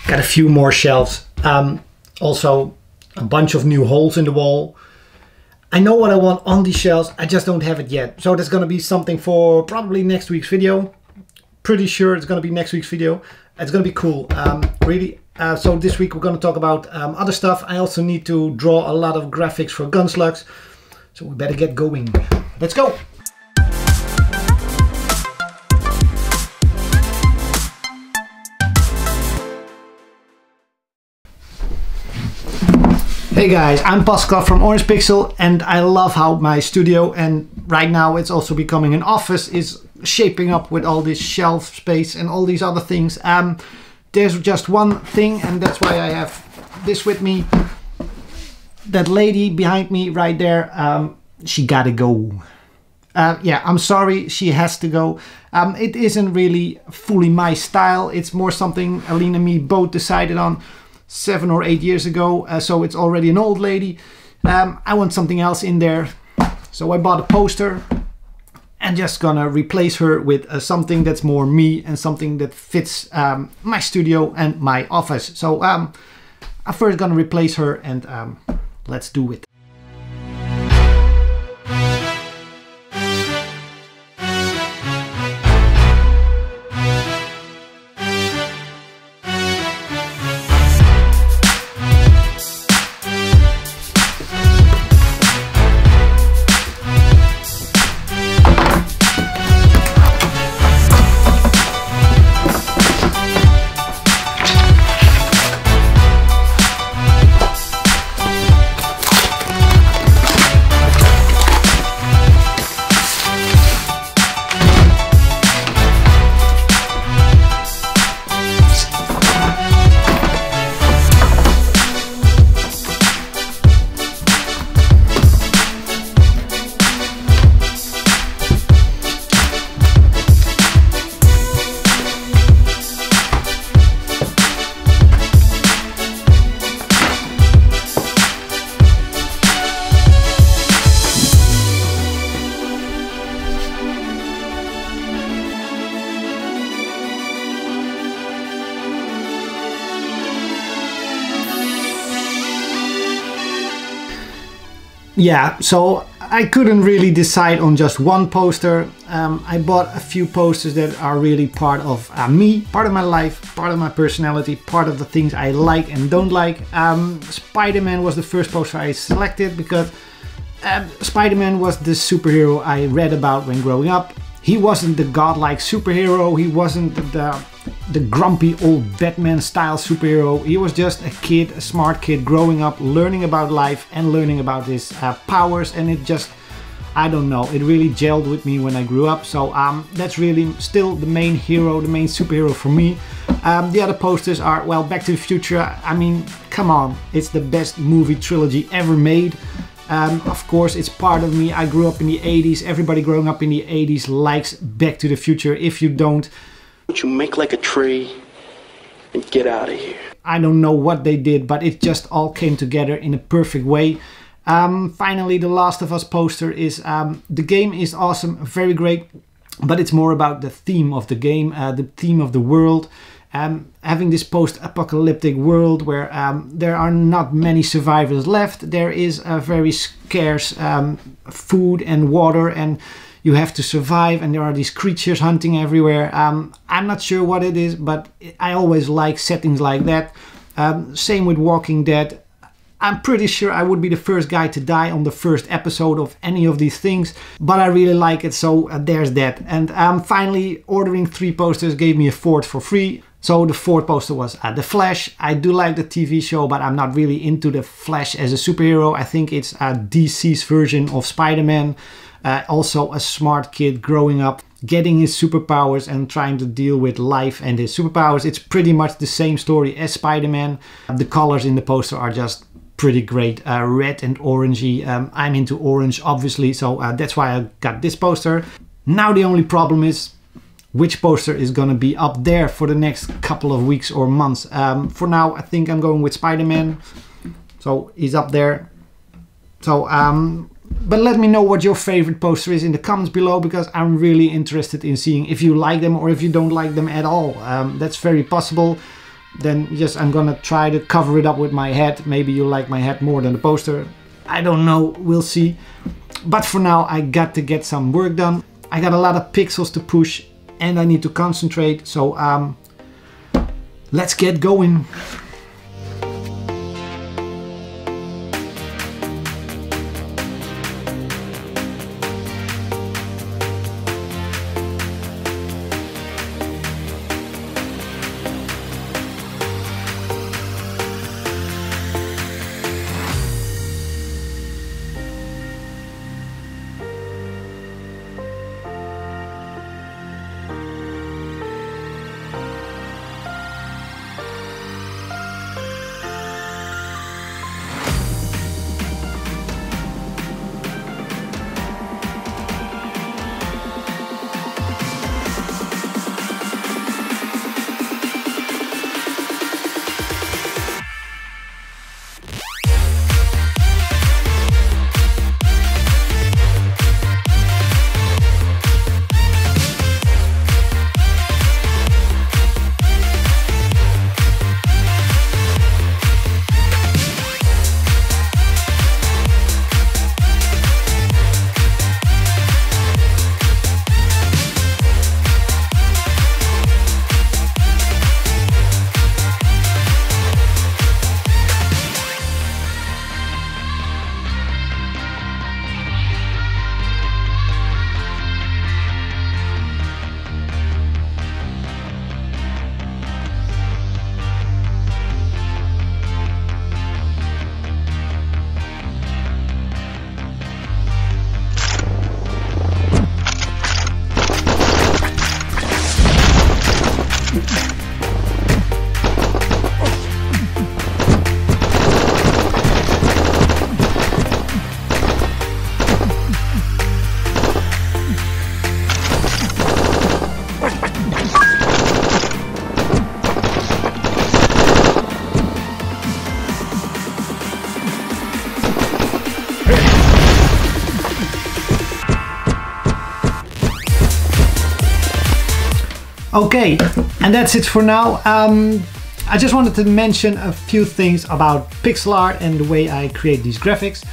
Got a few more shelves. Also a bunch of new holes in the wall. I know what I want on these shelves, I just don't have it yet. So that's gonna be something for probably next week's video. Pretty sure it's gonna be next week's video. It's gonna be cool, really. So this week we're gonna talk about other stuff. I also need to draw a lot of graphics for Gunslugs. So we better get going. Let's go! Hey guys, I'm Pascal from Orange Pixel, and I love how my studio, and right now it's also becoming an office, is shaping up with all this shelf space and all these other things. There's just one thing, and that's why I have this with me. That lady behind me right there, she gotta go. Yeah, I'm sorry, she has to go. It isn't really fully my style. It's more something Aline and me both decided on 7 or 8 years ago, so it's already an old lady. I want something else in there, so I bought a poster and just gonna replace her with something that's more me and something that fits my studio and my office. So I'm first gonna replace her, and let's do it. Yeah, so I couldn't really decide on just one poster. I bought a few posters that are really part of me, part of my life, part of my personality, part of the things I like and don't like. Spider-Man was the first poster I selected because Spider-Man was the superhero I read about when growing up. He wasn't the godlike superhero, he wasn't the grumpy old Batman style superhero. He was just a kid, a smart kid growing up, learning about life and learning about his powers, and it just, I don't know, it really gelled with me when I grew up. So that's really still the main hero, the main superhero for me. The other posters are, well, Back to the Future. I mean, come on, it's the best movie trilogy ever made. Of course, it's part of me. I grew up in the 80s. Everybody growing up in the 80s likes Back to the Future. If you don't, you make like a tree and get out of here. I don't know what they did, but it just all came together in a perfect way. Finally, the Last of Us poster is, the game is awesome, very great, but it's more about the theme of the game, the theme of the world. Having this post-apocalyptic world where there are not many survivors left. There is a very scarce food and water, and you have to survive, and there are these creatures hunting everywhere. I'm not sure what it is, but I always like settings like that. Same with Walking Dead. I'm pretty sure I would be the first guy to die on the first episode of any of these things, but I really like it, so there's that. And finally, ordering 3 posters gave me a 4th for free. So the 4th poster was The Flash. I do like the TV show, but I'm not really into the Flash as a superhero. I think it's DC's version of Spider-Man. Also a smart kid growing up, getting his superpowers and trying to deal with life and his superpowers. It's pretty much the same story as Spider-Man. The colors in the poster are just pretty great, red and orangey. I'm into orange, obviously, so that's why I got this poster. Now the only problem is which poster is gonna be up there for the next couple of weeks or months. For now, I think I'm going with Spider-Man. So he's up there. So, but let me know what your favorite poster is in the comments below, because I'm really interested in seeing if you like them or if you don't like them at all. That's very possible. then yes, I'm gonna try to cover it up with my head. Maybe you like my head more than the poster. I don't know, we'll see. But for now, I got to get some work done. I got a lot of pixels to push and I need to concentrate. So let's get going. Okay, and that's it for now. I just wanted to mention a few things about pixel art and the way I create these graphics.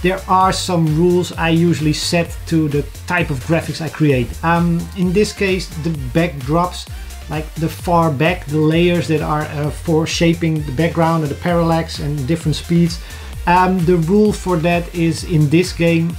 There are some rules I usually set to the type of graphics I create. In this case, the backdrops, like the far back, the layers that are for shaping the background and the parallax and different speeds. The rule for that is in this game,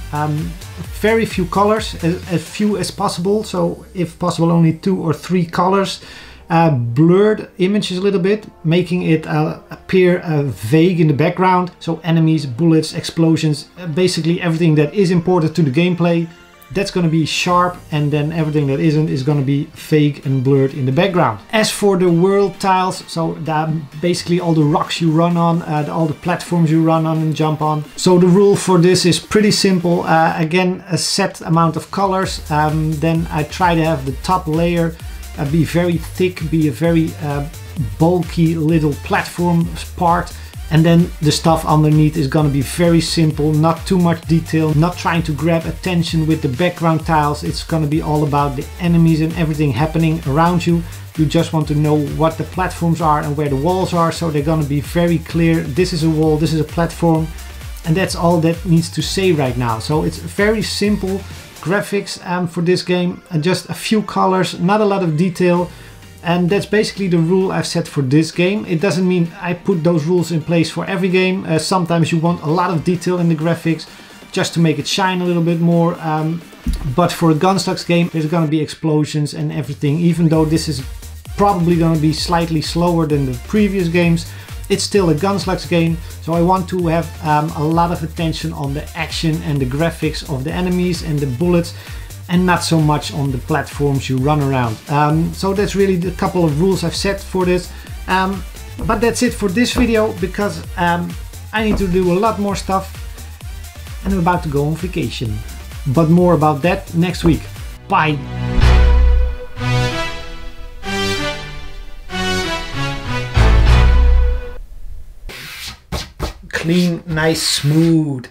very few colors, as few as possible. So if possible, only 2 or 3 colors. Blurred images a little bit, making it appear vague in the background. So enemies, bullets, explosions, basically everything that is important to the gameplay, that's going to be sharp, and then everything that isn't is going to be vague and blurred in the background. As for the world tiles, so basically all the rocks you run on, all the platforms you run on and jump on. So the rule for this is pretty simple. Again, a set amount of colors. Then I try to have the top layer be very thick, be a very bulky little platform part. And then the stuff underneath is going to be very simple, not too much detail, not trying to grab attention with the background tiles. It's going to be all about the enemies and everything happening around you. You just want to know what the platforms are and where the walls are, so they're going to be very clear. This is a wall, this is a platform, and that's all that needs to say right now. So it's very simple graphics for this game, and just a few colors, not a lot of detail. And that's basically the rule I've set for this game. It doesn't mean I put those rules in place for every game. Sometimes you want a lot of detail in the graphics just to make it shine a little bit more. But for a Gunslugs game, there's going to be explosions and everything. Even though this is probably going to be slightly slower than the previous games, it's still a Gunslugs game. So I want to have a lot of attention on the action and the graphics of the enemies and the bullets, and not so much on the platforms you run around. So that's really the couple of rules I've set for this. But that's it for this video, because I need to do a lot more stuff and I'm about to go on vacation. But more about that next week. Bye! Clean, nice, smooth.